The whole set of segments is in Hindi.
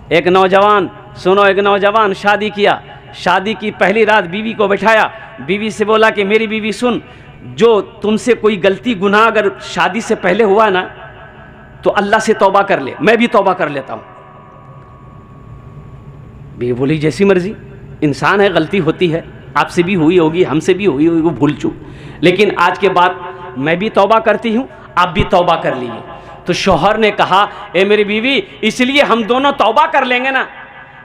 एक नौजवान, सुनो, एक नौजवान शादी किया। शादी की पहली रात बीवी को बैठाया, बीवी से बोला कि मेरी बीवी सुन, जो तुमसे कोई गलती गुनाह अगर शादी से पहले हुआ ना तो अल्लाह से तौबा कर ले, मैं भी तौबा कर लेता हूँ। बीवी बोली जैसी मर्जी, इंसान है, गलती होती है, आपसे भी हुई होगी, हमसे भी हुई होगी, वो भूल चूक, लेकिन आज के बाद मैं भी तौबा करती हूँ, आप भी तौबा कर लीजिए। तो शौहर ने कहा, ए मेरी बीवी, इसलिए हम दोनों तौबा कर लेंगे ना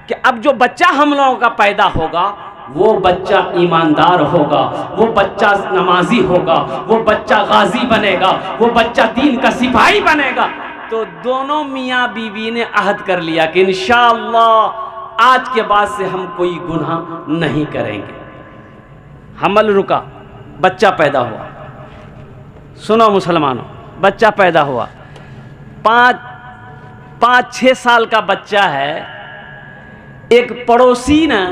कि अब जो बच्चा हम लोगों का पैदा होगा वो बच्चा ईमानदार होगा, वो बच्चा नमाजी होगा, वो बच्चा गाजी बनेगा, वो बच्चा दीन का सिपाही बनेगा। तो दोनों मियाँ बीवी ने अहद कर लिया कि इंशाअल्लाह आज के बाद से हम कोई गुनाह नहीं करेंगे। हमल रुका, बच्चा पैदा हुआ। सुनो मुसलमानों, बच्चा पैदा हुआ, 5-6 साल का बच्चा है। एक पड़ोसी ने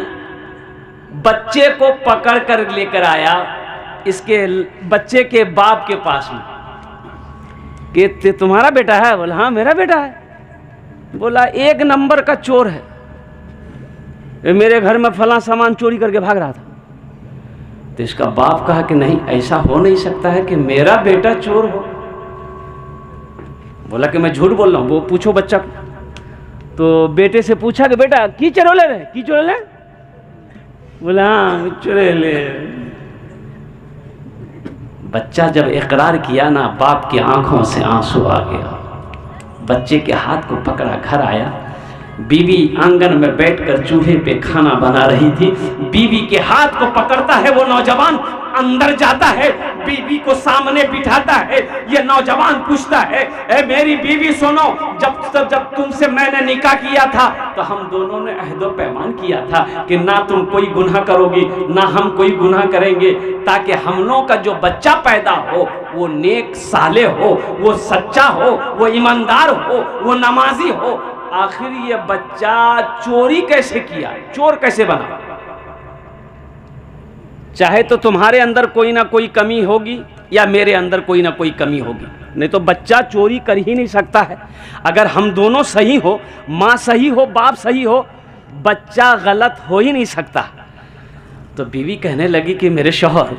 बच्चे को पकड़ कर लेकर आया इसके बच्चे के बाप के पास में कि तुम्हारा बेटा है? बोला हाँ मेरा बेटा है। बोला 1 नंबर का चोर है, मेरे घर में फला सामान चोरी करके भाग रहा था। तो इसका बाप कहा कि नहीं, ऐसा हो नहीं सकता है कि मेरा बेटा चोर हो। बोला कि मैं झूठ बोल रहा हूँ। वो पूछो बच्चा को। तो बेटे से पूछा कि बेटा की चोरे ले, की चोरे ले? बोला हाँ चोरे ले। बच्चा जब इकरार किया ना, बाप की आंखों से आंसू आ गया। बच्चे के हाथ को पकड़ा, घर आया। बीवी आंगन में बैठकर चूल्हे पे खाना बना रही थी। बीवी के हाथ को पकड़ता है वो नौजवान, अंदर जाता है, बीवी को सामने बिठाता है। ये नौजवान पूछता है, ए मेरी बीवी सुनो, जब तुमसे मैंने निकाह किया था तो हम दोनों ने अहदो पैमान किया था कि ना तुम कोई गुनाह करोगी ना हम कोई गुनाह करेंगे, ताकि हम लोगों का जो बच्चा पैदा हो वो नेक साले हो, वो सच्चा हो, वो ईमानदार हो, वो नमाजी हो। आखिर ये बच्चा चोरी कैसे किया, चोर कैसे बना? चाहे तो तुम्हारे अंदर कोई ना कोई कमी होगी या मेरे अंदर कोई ना कोई कमी होगी, नहीं तो बच्चा चोरी कर ही नहीं सकता है। अगर हम दोनों सही हो, माँ सही हो, बाप सही हो, बच्चा गलत हो ही नहीं सकता। तो बीवी कहने लगी कि मेरे शौहर,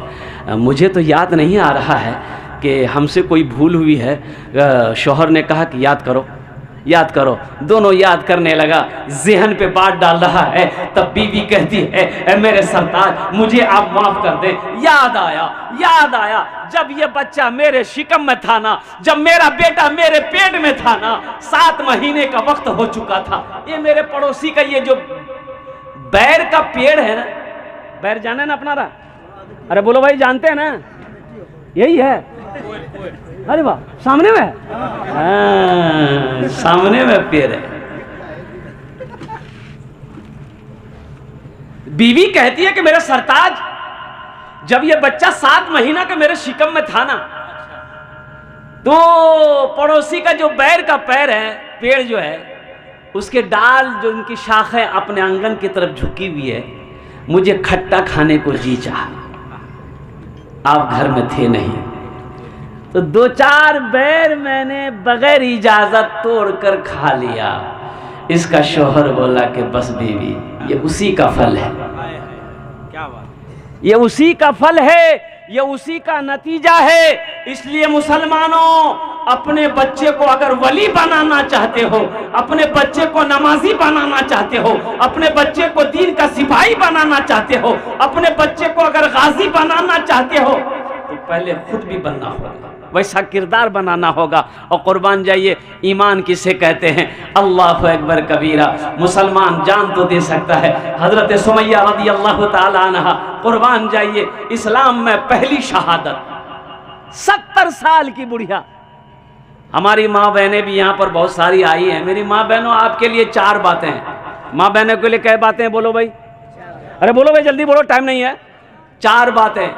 मुझे तो याद नहीं आ रहा है कि हमसे कोई भूल हुई है। शौहर ने कहा कि याद करो, याद करो। दोनों याद करने लगा, ज़हन पे बात डाल रहा है। तब बीवी कहती है, मेरे सरताज मुझे आप माफ कर दे। याद आया जब ये बच्चा मेरे शिकम में था ना, जब मेरा बेटा मेरे पेट में था ना, 7 महीने का वक्त हो चुका था। ये मेरे पड़ोसी का ये जो बैर का पेड़ है ना, बैर जाने ना अपना रहा? अरे बोलो भाई, जानते हैं ना? यही है। अरे वाह, सामने में? हाँ, सामने में पेड़ है। बीवी कहती है कि मेरे सरताज, जब ये बच्चा 7 महीना का मेरे शिकम में था ना, तो पड़ोसी का जो बैर का पैर है, पेड़ जो है, उसके डाल जो उनकी शाखें अपने आंगन की तरफ झुकी हुई है। मुझे खट्टा खाने को जी चाहा, आप घर में थे नहीं, तो 2-4 बैर मैंने बगैर इजाजत तोड़कर खा लिया। इसका शौहर बोला कि बस बीवी, ये उसी का फल है। क्या बात? ये उसी का फल है, ये उसी का नतीजा है। इसलिए मुसलमानों, अपने बच्चे को अगर वली बनाना चाहते हो, अपने बच्चे को नमाजी बनाना चाहते हो, अपने बच्चे को दीन का सिपाही बनाना चाहते हो, अपने बच्चे को अगर गाजी बनाना चाहते हो, तो पहले खुद भी बनना होगा, वैसा किरदार बनाना होगा। और कुर्बान जाइए, ईमान किसे कहते हैं? अल्लाहु अकबर कबीरा। मुसलमान जान तो दे सकता है। हजरत सुमैया रज़ी अल्लाह ताला अन्हा, कुर्बान जाइए, इस्लाम में पहली शहादत, 70 साल की बुढ़िया। हमारी माँ बहनें भी यहाँ पर बहुत सारी आई हैं। मेरी माँ बहनों, आपके लिए 4 बातें हैं। माँ बहनों के लिए क्या बातें हैं? बोलो भाई, अरे बोलो भाई, जल्दी बोलो, टाइम नहीं है। 4 बातें।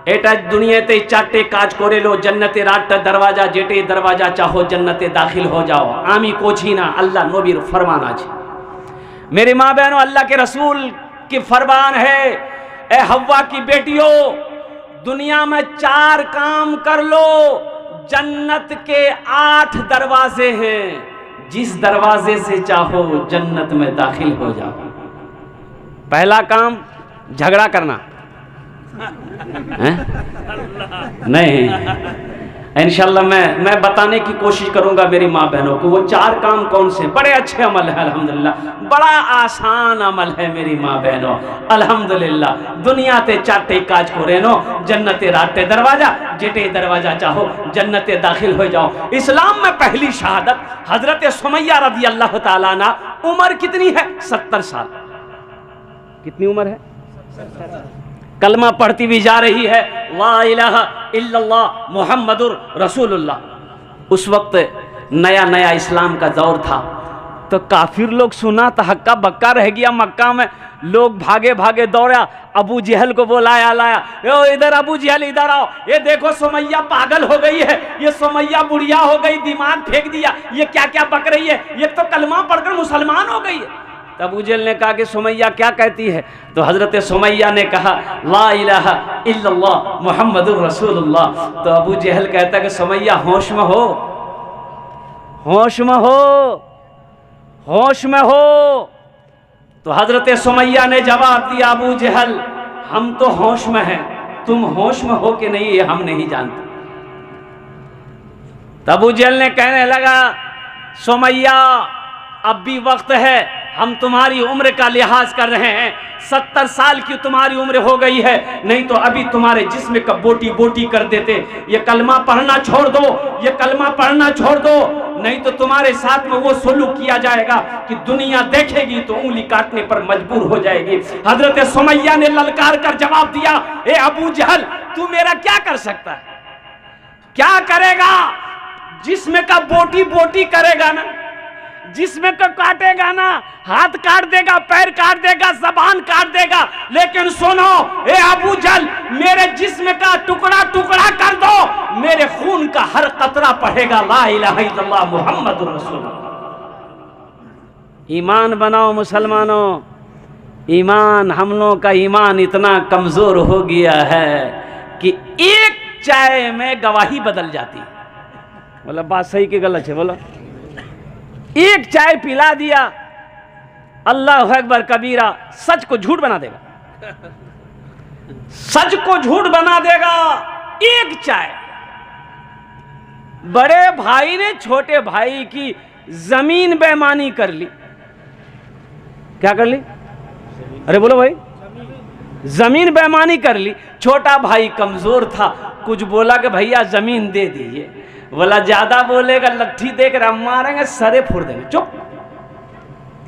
एटा दुनियाते 4टे काज करे लो, जन्नते 8टा दरवाजा, जेटे दरवाजा चाहो जन्नते दाखिल हो जाओ। आमी कोछी ना, अल्लाह नबीर फरमान आज। मेरी माँ बहनों, अल्लाह के रसूल की फरमान है, ए हव्वा की बेटियों, दुनिया में 4 काम कर लो, जन्नत के 8 दरवाजे हैं। जिस दरवाजे से चाहो जन्नत में दाखिल हो जाओ। पहला काम झगड़ा करना है? नहीं, इंशाल्लाह मैं बताने की कोशिश करूंगा मेरी माँ बहनों को वो 4 काम कौन से बड़े अच्छे अमल है। अल्हम्दुलिल्लाह बड़ा आसान अमल है मेरी माँ बहनों। अल्हम्दुलिल्लाह दुनिया ते चाटे काज को रेनो जन्नते राटे दरवाजा जेटे दरवाजा चाहो जन्नते दाखिल हो जाओ। इस्लाम में पहली शहादत हजरत सुमैया रज़ी अल्लाह ताला अन्हा। उम्र कितनी है? 70 साल। कितनी उम्र है? कलमा पढ़ती भी जा रही है, ला इलाहा इल्लल्लाह मुहम्मदुर रसूलुल्लाह। उस वक्त नया नया इस्लाम का दौर था, तो काफिर लोग सुना तो हक्का बक्का रह गया। मक्का में लोग भागे भागे दौड़ा, अबू जहल को बुलाया लाया, ओ इधर अबू जहल इधर आओ, ये देखो सुमैया पागल हो गई है, ये सुमैया बुढ़िया हो गई, दिमाग फेंक दिया, ये क्या क्या बक रही है, ये तो कलमा पढ़कर मुसलमान हो गई है। तब अबू जहल ने कहा कि सुमैया क्या कहती है? तो हजरत सुमैया ने कहा ला इलाहा इल्लल्लाह मुहम्मदुर रसूलुल्लाह। तो अबू जहल कहता कि सुमैया होश में हो, होश में हो, होश में हो। तो हजरत सुमैया ने जवाब दिया अबू जहल हम तो होश में हैं, तुम होश में हो कि नहीं ये हम नहीं जानते। तब अबू जहल ने कहने लगा सुमैया अब भी वक्त है, हम तुम्हारी उम्र का लिहाज कर रहे हैं, 70 साल की तुम्हारी उम्र हो गई है, नहीं तो अभी तुम्हारे जिस्म का बोटी बोटी कर देते। ये कलमा पढ़ना छोड़ दो, ये कलमा पढ़ना छोड़ दो, नहीं तो तुम्हारे साथ में वो सुलूक किया जाएगा कि दुनिया देखेगी तो उंगली काटने पर मजबूर हो जाएगी। हजरत सुमैया ने ललकार कर जवाब दिया, ए अबू जहल तू मेरा क्या कर सकता है? क्या करेगा? जिस्म का बोटी बोटी करेगा ना, जिसमें को काटेगा ना, हाथ काट देगा, पैर काट देगा, जबान काट देगा, लेकिन सुनो ए अबू जहल मेरे जिस्म का टुकड़ा टुकड़ा कर दो, मेरे खून का हर कतरा पढ़ेगा ला इलाहा इल्लल्लाह मुहम्मदुर रसूलुल्लाह। ईमान बनाओ मुसलमानों, ईमान हम लोगों का ईमान इतना कमजोर हो गया है कि एक चाय में गवाही बदल जाती है। बोला बात सही कि गलत है? बोला एक चाय पिला दिया, अल्लाह अकबर कबीरा, सच को झूठ बना देगा, सच को झूठ बना देगा। एक चाय। बड़े भाई ने छोटे भाई की जमीन बेईमानी कर ली। क्या कर ली? अरे बोलो भाई, जमीन बेईमानी कर ली। छोटा भाई कमजोर था, कुछ बोला कि भैया जमीन दे दीजिए। बोला ज्यादा बोलेगा लट्ठी देकर हम मारेंगे, सरे फोड़ देंगे। चुप।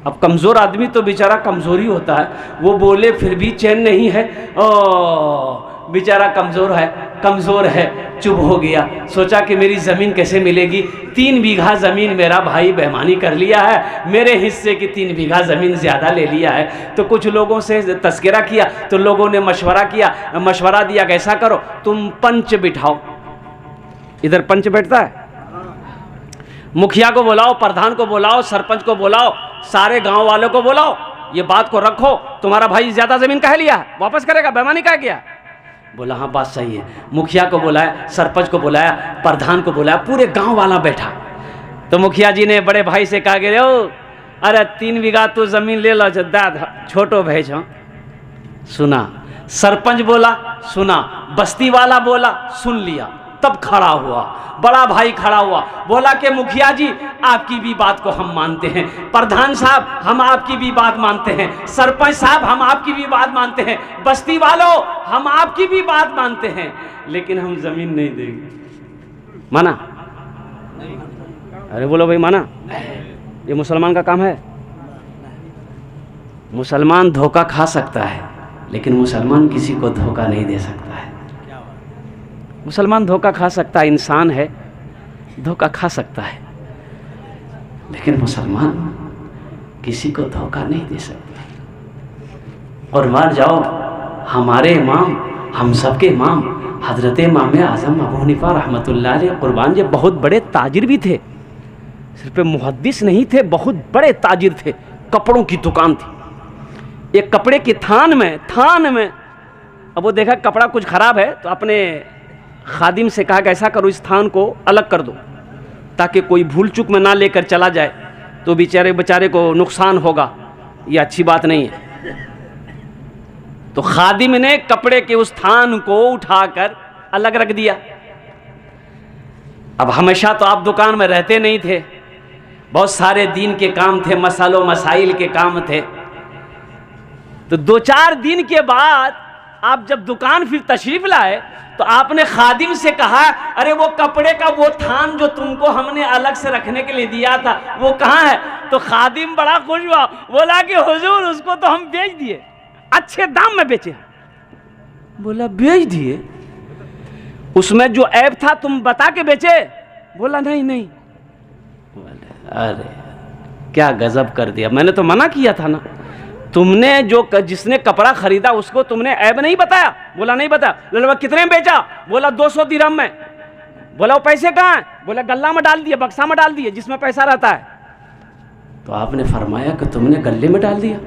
अब कमजोर आदमी तो बेचारा कमजोरी होता है, वो बोले फिर भी चैन नहीं है। ओ बेचारा कमजोर है, चुप हो गया। सोचा कि मेरी जमीन कैसे मिलेगी? 3 बीघा जमीन मेरा भाई बेईमानी कर लिया है, मेरे हिस्से की 3 बीघा जमीन ज्यादा ले लिया है। तो कुछ लोगों से तस्करा किया, तो लोगों ने मशवरा दिया कि ऐसा करो तुम पंच बिठाओ। इधर पंच बैठता है, मुखिया को बुलाओ, प्रधान को बुलाओ, सरपंच को बुलाओ, सारे गांव वालों को बुलाओ, ये बात को रखो, तुम्हारा भाई ज्यादा जमीन काहे लिया है, वापस करेगा, बेईमानी काहे किया? बोला हाँ बात सही है। मुखिया को बुलाया, सरपंच को बुलाया, प्रधान को बुलाया, पूरे गांव वाला बैठा। तो मुखिया जी ने बड़े भाई से कहा कि अरे 3 बीघा तो जमीन ले लो, दादा छोटो भेज। सुना, सरपंच बोला सुना, बस्ती वाला बोला सुन लिया। तब खड़ा हुआ, बड़ा भाई खड़ा हुआ, बोला कि मुखिया जी आपकी भी बात को हम मानते हैं, प्रधान साहब हम आपकी भी बात मानते हैं, सरपंच साहब हम आपकी भी बात मानते हैं, बस्ती वालों हम आपकी भी बात मानते हैं, लेकिन हम जमीन नहीं देंगे। माना? अरे बोलो भाई माना? ये मुसलमान का काम है? मुसलमान धोखा खा सकता है, लेकिन मुसलमान किसी को धोखा नहीं दे सकता है। मुसलमान धोखा खा सकता है, इंसान है, धोखा खा सकता है, लेकिन मुसलमान किसी को धोखा नहीं दे सकता। और मार जाओ, हमारे इमाम, हम सबके इमाम हजरत इमाम आज़म अबू हनीफा रहमतुल्लाह अलैह कुर्बान जी बहुत बड़े ताजिर भी थे, सिर्फ मुहद्दिस नहीं थे, बहुत बड़े ताजिर थे। कपड़ों की दुकान थी। एक कपड़े की थान में अब वो देखा कपड़ा कुछ खराब है, तो अपने खादिम से कहा कि ऐसा करो इस थान को अलग कर दो, ताकि कोई भूल चूक में ना लेकर चला जाए। तो बेचारे को नुकसान होगा, ये अच्छी बात नहीं है। तो खादिम ने कपड़े के उस थान को उठाकर अलग रख दिया। अब हमेशा तो आप दुकान में रहते नहीं थे, बहुत सारे दीन के काम थे, मसालों मसाइल के काम थे। तो 2-4 दिन के बाद आप जब दुकान फिर तशरीफ लाए तो आपने खादिम से कहा, अरे वो कपड़े का वो थान जो तुमको हमने अलग से रखने के लिए दिया था वो कहाँ है? तो खादिम बड़ा खुश हुआ, बोला कि हुजूर उसको तो हम बेच दिए, अच्छे दाम में बेचे। बोला बेच दिए? उसमें जो ऐब था तुम बता के बेचे? बोला नहीं। अरे क्या गजब कर दिया, मैंने तो मना किया था ना। तुमने जिसने कपड़ा खरीदा उसको तुमने ऐब नहीं बताया? बोला नहीं बताया। बोला कितने में बेचा? बोला 200 दिरहम में। बोला वो पैसे कहाँ हैं? बोला गल्ला में डाल दिए, बक्सा में डाल दिए जिसमें पैसा रहता है। तो आपने फरमाया कि तुमने गल्ले में डाल दिया।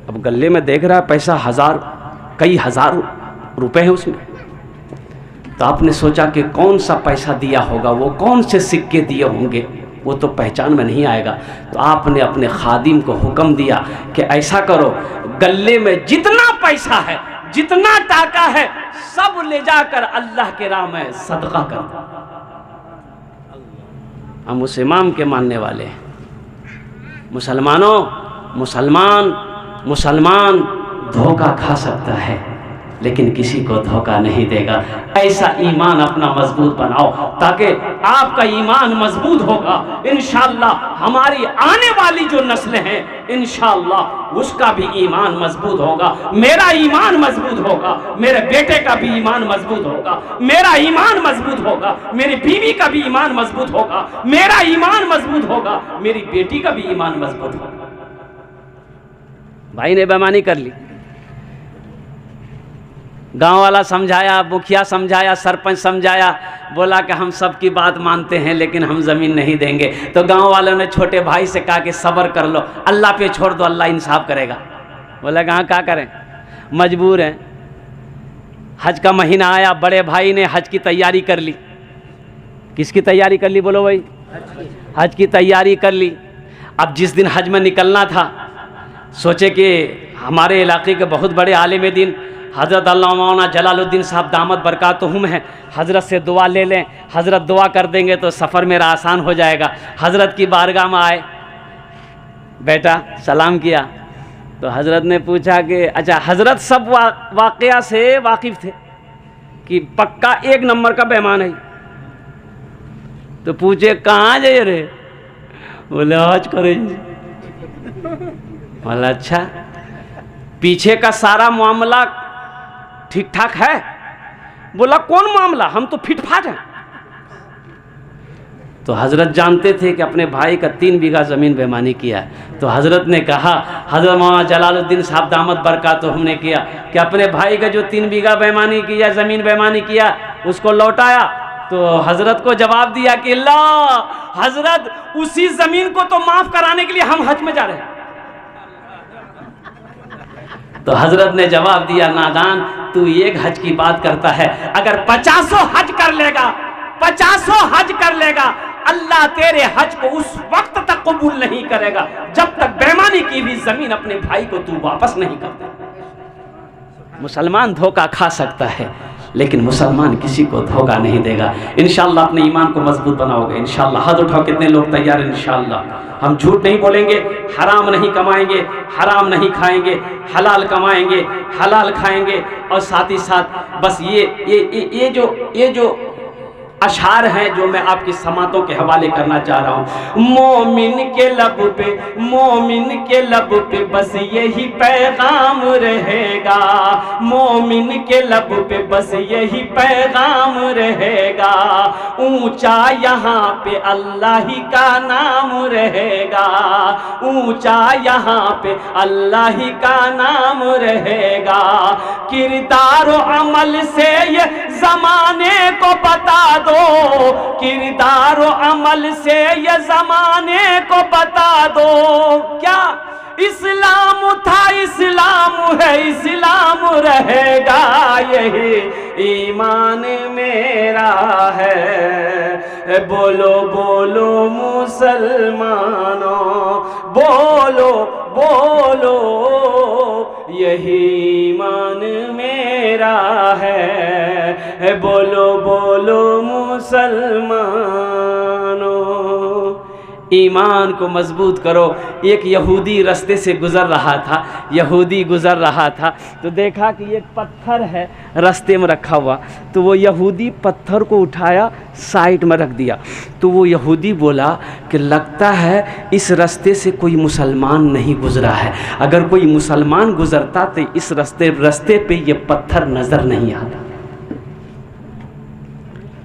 अब गल्ले में देख रहा पैसा कई हजार रुपए है उसमें। तो आपने सोचा कि कौन सा पैसा दिया होगा, वो कौन से सिक्के दिए होंगे, वो तो पहचान में नहीं आएगा। तो आपने अपने खादिम को हुक्म दिया कि ऐसा करो, गल्ले में जितना पैसा है, जितना टाका है, सब ले जाकर अल्लाह के राह में सदका कर दो। हम उस इमाम के मानने वाले हैं। मुसलमान धोखा खा सकता है लेकिन किसी को धोखा नहीं देगा। ऐसा ईमान अपना मजबूत बनाओ ताकि आपका ईमान मजबूत होगा। इंशाअल्लाह हमारी आने वाली जो नस्लें हैं इंशाअल्लाह उसका भी ईमान मजबूत होगा। मेरा ईमान मजबूत होगा, मेरे बेटे का भी ईमान मजबूत होगा, मेरा ईमान मजबूत होगा, मेरी बीवी का भी ईमान मजबूत होगा, मेरा ईमान मजबूत होगा, मेरी बेटी का भी ईमान मजबूत होगा। भाई ने बेईमानी कर ली, गांव वाला समझाया, मुखिया समझाया, सरपंच समझाया, बोला कि हम सबकी बात मानते हैं लेकिन हम ज़मीन नहीं देंगे। तो गांव वालों ने छोटे भाई से कहा कि सब्र कर लो, अल्लाह पे छोड़ दो, अल्लाह इंसाफ करेगा। बोला कहाँ क्या करें, मजबूर हैं। हज का महीना आया, बड़े भाई ने हज की तैयारी कर ली। किसकी तैयारी कर ली बोलो भाई? हज की तैयारी कर ली। अब जिस दिन हज में निकलना था, सोचे कि हमारे इलाके के बहुत बड़े आलिम दीन हज़रत अल्लामा जलालुद्दीन साहब दामद बरकातुहुम हैं, हज़रत से दुआ ले लें, हज़रत दुआ कर देंगे तो सफ़र मेरा आसान हो जाएगा। हज़रत की बारगाह में आए, बेटा सलाम किया तो हज़रत ने पूछा कि अच्छा, हज़रत सब वाक़या से वाकिफ़ थे कि पक्का 1 नंबर का बेईमान है। तो पूछे कहाँ जाइए रे? बोले हज करेंगे। बोला अच्छा, पीछे का सारा मामला ठीक ठाक है? बोला कौन मामला, हम तो फिट फाट हैं। तो हजरत जानते थे कि अपने भाई का 3 बीघा ज़मीन बेईमानी किया। तो हजरत ने कहा, हजरत मौलाना जलालुद्दीन साहब दामद बरकातुहुम हमने किया कि अपने भाई का जो 3 बीघा बेईमानी किया, ज़मीन बेईमानी किया, उसको लौटाया। तो हजरत को जवाब दिया कि ला हजरत, उसी ज़मीन को तो माफ़ कराने के लिए हम हज में जा रहे हैं। तो हजरत ने जवाब दिया, नादान, तू 1 हज की बात करता है, अगर 50 हज कर लेगा, 50 हज कर लेगा, अल्लाह तेरे हज को उस वक्त तक कबूल नहीं करेगा जब तक बेईमानी की भी जमीन अपने भाई को तू वापस नहीं करता। मुसलमान धोखा खा सकता है लेकिन मुसलमान किसी को धोखा नहीं देगा। इंशाअल्लाह अपने ईमान को मजबूत बनाओगे इंशाअल्लाह। हाथ उठाओ, कितने लोग तैयार हैं? इंशाअल्लाह हम झूठ नहीं बोलेंगे, हराम नहीं कमाएंगे, हराम नहीं खाएंगे, हलाल कमाएंगे, हलाल खाएंगे। और साथ ही साथ बस ये जो अशार हैं जो मैं आपकी समातों के हवाले करना चाह रहा हूँ। मोमिन के लब पे बस यही पैगाम रहेगा, मोमिन के लब पे बस यही पैगाम रहेगा, ऊंचा यहाँ पे अल्लाह ही का नाम रहेगा, ऊंचा यहाँ पे अल्लाह ही का नाम रहेगा। किरदार और अमल से ये जमाने को बता दो, किरदार और अमल से ये जमाने को बता दो, क्या इस्लाम था, इस्लाम है, इस्लाम रहेगा, यही ईमान मेरा है। बोलो बोलो मुसलमानों, बोलो बोलो यही ईमान मेरा है। बोलो बोलो मुसलमानों, ईमान को मजबूत करो। एक यहूदी रास्ते से गुज़र रहा था, यहूदी गुज़र रहा था तो देखा कि एक पत्थर है रास्ते में रखा हुआ, तो वो यहूदी पत्थर को उठाया साइड में रख दिया। तो वो यहूदी बोला कि लगता है इस रास्ते से कोई मुसलमान नहीं गुज़रा है, अगर कोई मुसलमान गुज़रता तो इस रास्ते पे ये पत्थर नज़र नहीं आता।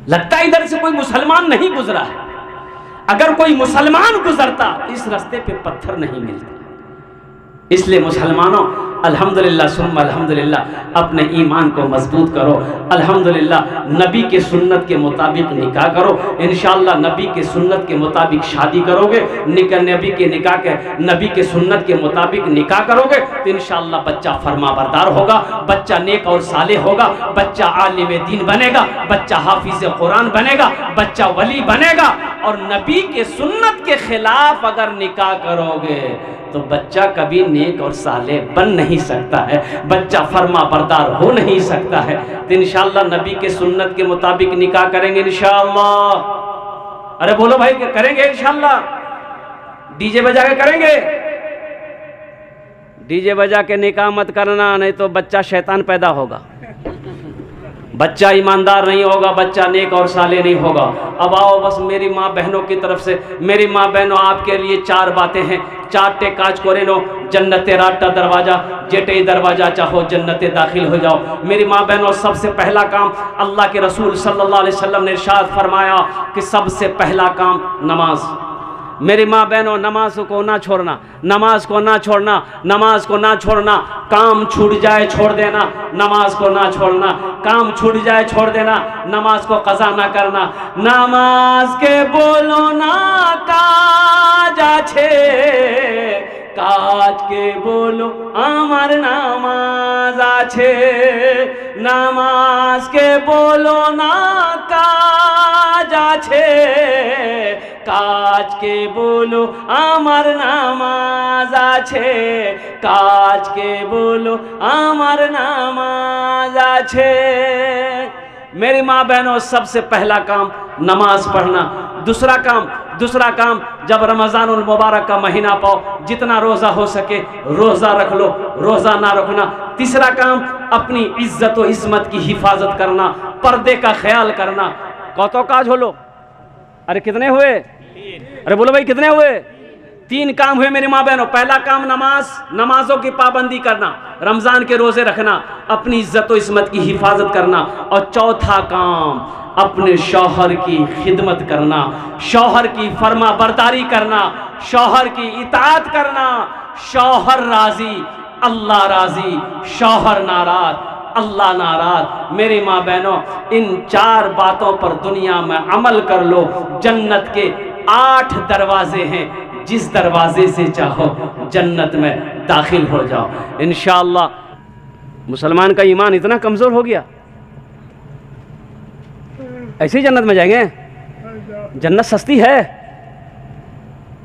लगता है इधर से कोई मुसलमान नहीं गुज़रा है, अगर कोई मुसलमान गुजरता इस रास्ते पे पत्थर नहीं मिलते। इसलिए मुसलमानों, अल्हम्दुलिल्लाह सुम्मा अल्हम्दुलिल्लाह, अपने ईमान को मजबूत करो। अल्हम्दुलिल्लाह नबी के सुन्नत के मुताबिक निकाह करो। इंशाअल्लाह नबी के सुन्नत के मुताबिक शादी करोगे, नबी के सुन्नत के मुताबिक निकाह करोगे तो इंशाअल्लाह बच्चा फरमाबरदार होगा, बच्चा नेक और सालेह होगा, बच्चा आलिम दीन बनेगा, बच्चा हाफिज कुरान बनेगा, बच्चा वली बनेगा। और नबी के सुन्नत के खिलाफ अगर निकाह करोगे तो बच्चा कभी नेक और सालेह बन नहीं सकता है, बच्चा फरमा बरदार हो नहीं सकता है। तो इंशाअल्लाह नबी के सुन्नत के मुताबिक निकाह करेंगे इंशाअल्लाह। अरे बोलो भाई कि करेंगे इंशाअल्लाह। डीजे बजा के करेंगे? डीजे बजा के निकाह मत करना, नहीं तो बच्चा शैतान पैदा होगा, बच्चा ईमानदार नहीं होगा, बच्चा नेक और साले नहीं होगा। अब आओ बस मेरी माँ बहनों की तरफ से, मेरी माँ बहनों आपके लिए 4 बातें हैं। 4 काज करे नो जन्नते राटा दरवाजा, जेटे दरवाजा चाहो जन्नते दाखिल हो जाओ। मेरी माँ बहनों, सबसे पहला काम, अल्लाह के रसूल सल्लल्लाहु अलैहि वसल्लम ने इरशाद फरमाया कि सबसे पहला काम नमाज। मेरी माँ बहनों, नमाज को ना छोड़ना, नमाज को ना छोड़ना, नमाज को ना छोड़ना। काम छूट जाए छोड़ देना, नमाज को ना छोड़ना। काम छूट जाए छोड़ देना, नमाज को कज़ा ना करना। नमाज के बोलो ना काज आछे, काज के बोलो आमार नामाज आछे। नमाज के बोलो ना काज आछे, काज के बोलो आमार नामाज आछे। काज के बोलो आमार नामाज आछे। मेरी माँ बहनों, सबसे पहला काम नमाज पढ़ना। दूसरा काम जब रमज़ानुल मुबारक का महीना पाओ, जितना रोज़ा हो सके रोज़ा रख लो, रोज़ा ना रखना। तीसरा काम, अपनी इज्जत व इस्मत की हिफाजत करना, पर्दे का ख्याल करना। कौतो काज हो लो? अरे कितने हुए? अरे बोलो भाई कितने हुए? 3 काम हुए मेरी माँ बहनों। पहला काम नमाज, नमाजों की पाबंदी करना, रमज़ान के रोज़े रखना, अपनी इज्जत व इस्मत की हिफाजत करना। और चौथा काम, अपने शौहर की खिदमत करना, शौहर की फरमा बरदारी करना, शौहर की इताअत करना। शौहर राज़ी अल्लाह राज़ी, शौहर नाराज़ अल्लाह नाराज़। मेरी माँ बहनों, इन 4 बातों पर दुनिया में अमल कर लो। जन्नत के 8 दरवाजे हैं, जिस दरवाजे से चाहो जन्नत में दाखिल हो जाओ इंशाअल्लाह। मुसलमान का ईमान इतना कमज़ोर हो गया, ऐसे ही जन्नत में जाएंगे? जन्नत सस्ती है,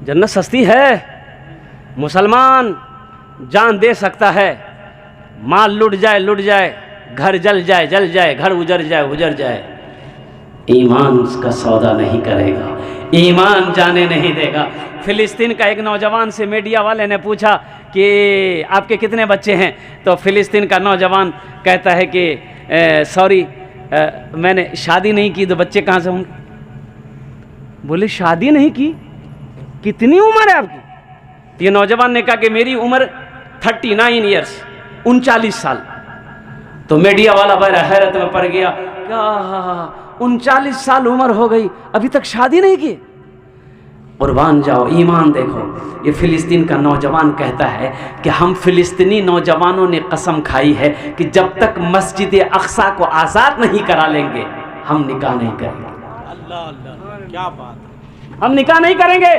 जन्नत सस्ती है। मुसलमान जान दे सकता है, माल लुट जाए, घर जल जाए, घर उजड़ जाए, ईमान का सौदा नहीं करेगा, ईमान जाने नहीं देगा। फ़िलिस्तीन का एक नौजवान से मीडिया वाले ने पूछा कि आपके कितने बच्चे हैं? तो फ़िलिस्तीन का नौजवान कहता है कि सॉरी मैंने शादी नहीं की, तो बच्चे कहाँ से होंगे? बोले शादी नहीं की? कितनी उम्र है आपकी? ये नौजवान ने कहा कि मेरी उम्र 39 ईयर्स, 39 साल। तो मीडिया वाला बड़ा हैरत में पड़ गया, क्या 39 साल उम्र हो गई, अभी तक शादी नहीं की? कुर्बान जाओ, ईमान देखो। ये फ़िलिस्तीन का नौजवान कहता है कि हम फ़िलिस्तीनी नौजवानों ने कसम खाई है कि जब तक मस्जिद अक्सा को आज़ाद नहीं करा लेंगे हम निकाह नहीं करेंगे। अल्लाह अल्लाह, क्या बात है। हम निकाह नहीं करेंगे,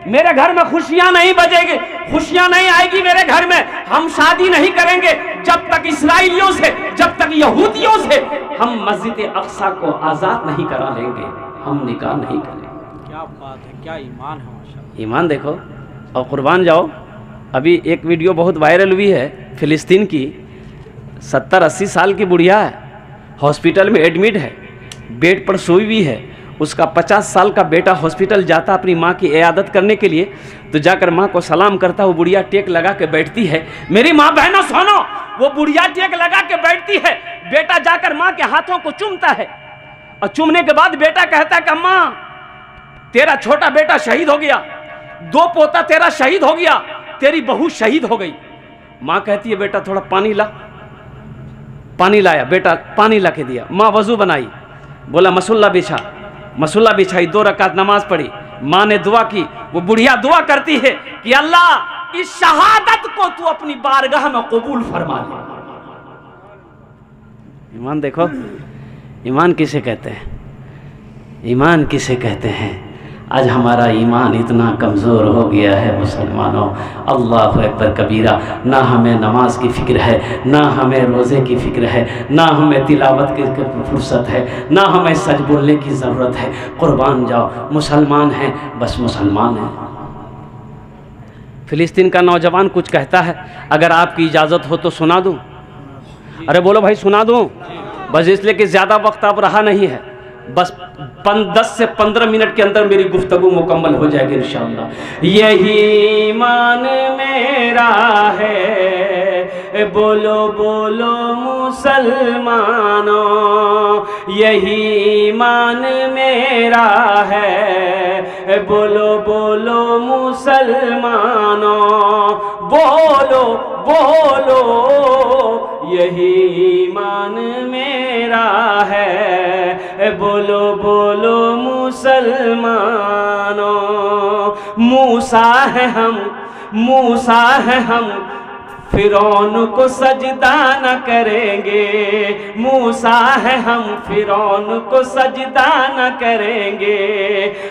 मेरे घर में खुशियां नहीं बजेगी, खुशियां नहीं आएगी मेरे घर में हम शादी नहीं करेंगे जब तक इसराइलियों से, जब तक यहूदियों से हम मस्जिद अक्सा को आजाद नहीं करा लेंगे, हम निकाह नहीं करेंगे। क्या बात है, क्या ईमान है माशाअल्लाह। ईमान देखो। और कुर्बान जाओ, अभी एक वीडियो बहुत वायरल हुई है फिलिस्तीन की, 70-80 साल की बुढ़िया है, हॉस्पिटल में एडमिट है, बेड पर सोई हुई है, उसका 50 साल का बेटा हॉस्पिटल जाता अपनी माँ की इयादत करने के लिए, तो जाकर माँ को सलाम करता, वो बुढ़िया टेक लगा के बैठती है। मेरी माँ बहनों सुनो, वो बुढ़िया टेक लगा के बैठती है, बेटा जाकर माँ के हाथों को चूमता है, और चूमने के बाद बेटा कहता है कि अम्मा तेरा छोटा बेटा शहीद हो गया, 2 पोता तेरा शहीद हो गया, तेरी बहू शहीद हो गई। माँ कहती है बेटा थोड़ा पानी ला। पानी लाया, बेटा पानी ला के दिया। माँ वजू बनाई, बोला मसल्ला बिछा, मसल्ला बिछाई, 2 रकात नमाज पढ़ी। माँ ने दुआ की, वो बुढ़िया दुआ करती है कि अल्लाह इस शहादत को तू अपनी बारगाह में कबूल फरमा ले। ईमान देखो, ईमान किसे कहते हैं, ईमान किसे कहते हैं। आज हमारा ईमान इतना कमज़ोर हो गया है मुसलमानों, अल्लाह अकबर कबीरा। ना हमें नमाज की फ़िक्र है, ना हमें रोज़े की फ़िक्र है, ना हमें तिलावत की फुर्सत है, ना हमें सच बोलने की ज़रूरत है। कुर्बान जाओ, मुसलमान हैं, बस मुसलमान हैं। फ़िलिस्तीन का नौजवान कुछ कहता है, अगर आपकी इजाज़त हो तो सुना दूँ। अरे बोलो भाई, सुना दूँ? बस इसलिए कि ज़्यादा वक्त अब रहा नहीं है, बस 10 से 15 मिनट के अंदर मेरी गुफ्तगू मुकम्मल हो जाएगी इंशाअल्लाह। यही ईमान मेरा है, बोलो बोलो मुसलमानों, यही ईमान मेरा है, बोलो बोलो मुसलमानों, बोलो बोलो यही ईमान मेरा है, बोलो बोलो मुसलमानों। मूसा है हम, मूसा है हम, फिरौन को सजदा न करेंगे। मूसा है हम, फिरौन को सजदा न करेंगे।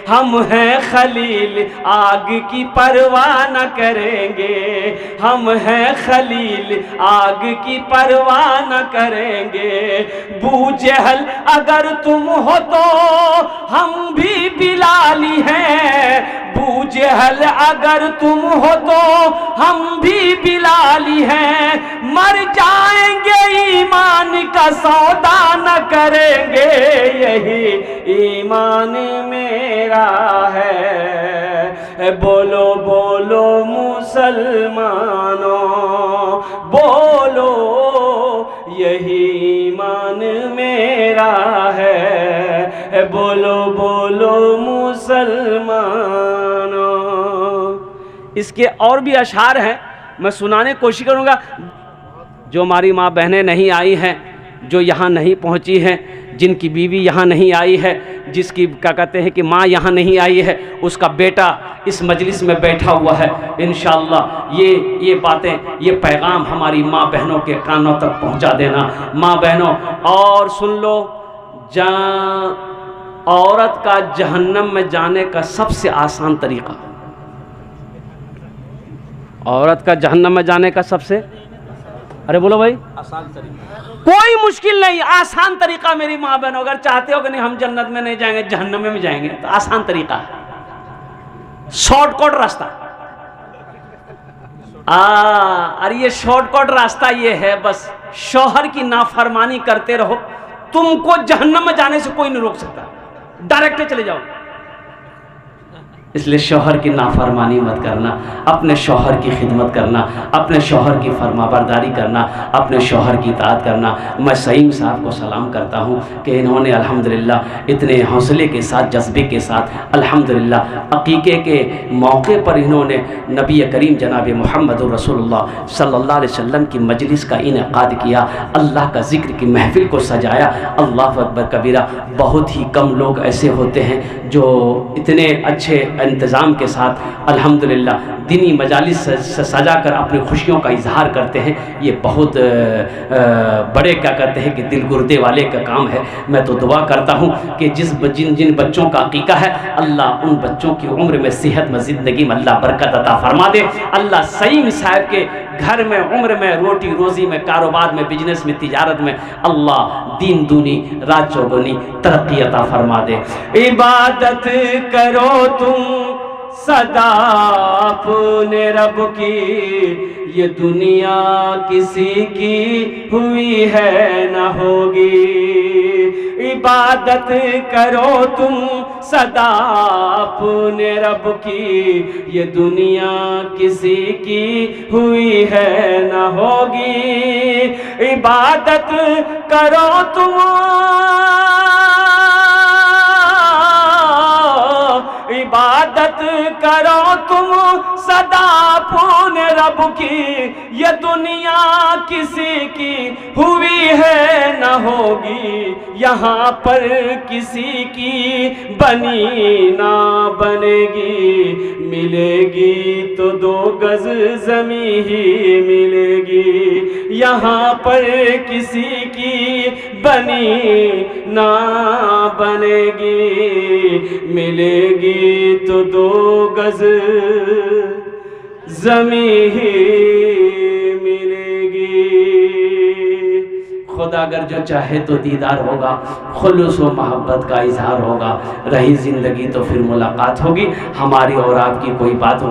हम हैं खलील, आग की परवाह न करेंगे। हम हैं खलील, आग की परवाह न करेंगे। बू जहल अगर तुम हो तो हम भी बिलाली हैं। बू जहल अगर तुम हो तो हम भी बिलाली हैं। मर जाएंगे ईमान का सौदा न करेंगे, यही ईमान मेरा है। बोलो बोलो मुसलमानों, बोलो यही ईमान मेरा है। बोलो बोलो मुसलमानों। इसके और भी अशार हैं, मैं सुनाने की कोशिश करूँगा। जो हमारी माँ बहनें नहीं आई हैं, जो यहाँ नहीं पहुँची हैं, जिनकी बीवी यहाँ नहीं आई है, जिसकी क्या कहते हैं कि माँ यहाँ नहीं आई है, उसका बेटा इस मजलिस में बैठा हुआ है। इंशाअल्लाह ये बातें, ये पैगाम हमारी माँ बहनों के कानों तक पहुँचा देना। माँ बहनों, और सुन लो, औरत का जहन्नम में जाने का सबसे आसान तरीक़ा, औरत का जहन्नम में जाने का सबसे, अरे बोलो भाई, आसान तरीका, कोई मुश्किल नहीं, आसान तरीका। मेरी माँ बहनों, अगर चाहते हो कि नहीं हम जन्नत में नहीं जाएंगे, जहन्नम में जाएंगे, तो आसान तरीका है, शॉर्टकट रास्ता। अरे ये शॉर्टकट रास्ता ये है, बस शौहर की नाफरमानी करते रहो, तुमको जहन्नम में जाने से कोई नहीं रोक सकता, डायरेक्ट चले जाओ। इसलिए शौहर की नाफरमानी मत करना, अपने शौहर की खिदमत करना, अपने शौहर की फरमाबरदारी करना, अपने शौहर की इताअत करना। मैं सईम साहब को सलाम करता हूँ कि इन्होंने अल्हम्दुलिल्लाह इतने हौसले के साथ, जज्बे के साथ अल्हम्दुलिल्लाह अक़ीक़े के मौके पर इन्होंने नबी करीम जनाब मुहम्मद रसूलुल्लाह सल्लल्लाहु अलैहि वसल्लम की मजलिस का इनेक़ाद किया, अल्लाह का ज़िक्र की महफ़िल को सजाया। अल्लाह अकबर कबीरा। बहुत ही कम लोग ऐसे होते हैं जो इतने अच्छे इंतज़ाम के साथ अल्हम्दुलिल्लाह दीनी मजालिस सजा कर अपनी खुशियों का इजहार करते हैं। ये बहुत बड़े क्या कहते हैं कि दिल गुर्दे वाले का काम है। मैं तो दुआ करता हूँ कि जिन बच्चों का अक़ीक़ा है, अल्लाह उन बच्चों की उम्र में सेहत में ज़िंदगी में अल्लाह बरकत अता फरमा दे। अल्लाह सईम साहब के घर में, उम्र में, रोटी रोजी में, कारोबार में, बिजनेस में, तिजारत में अल्लाह दिन दूनी रात चौगुनी तरक्की अता फरमा दे। इबादत करो तुम सदा अपने रब की, ये दुनिया किसी की हुई है न होगी। इबादत करो तुम सदा अपने रब की, ये दुनिया किसी की हुई है न होगी। इबादत करो तुम, इबादत करो तुम सदा अपने रब की, ये दुनिया किसी की हुई है न होगी। यहाँ पर किसी की बनी ना बनेगी, मिलेगी तो 2 गज ज़मीं ही मिलेगी। यहाँ पर किसी की बनी ना बनेगी, मिलेगी तो 2 गज ज़मीं ही मिलेगी। खुदा अगर जो चाहे तो दीदार होगा, खुलूस व मोहब्बत का इजहार होगा। रही ज़िंदगी तो फिर मुलाकात होगी, हमारी और आपकी कोई बात होगी।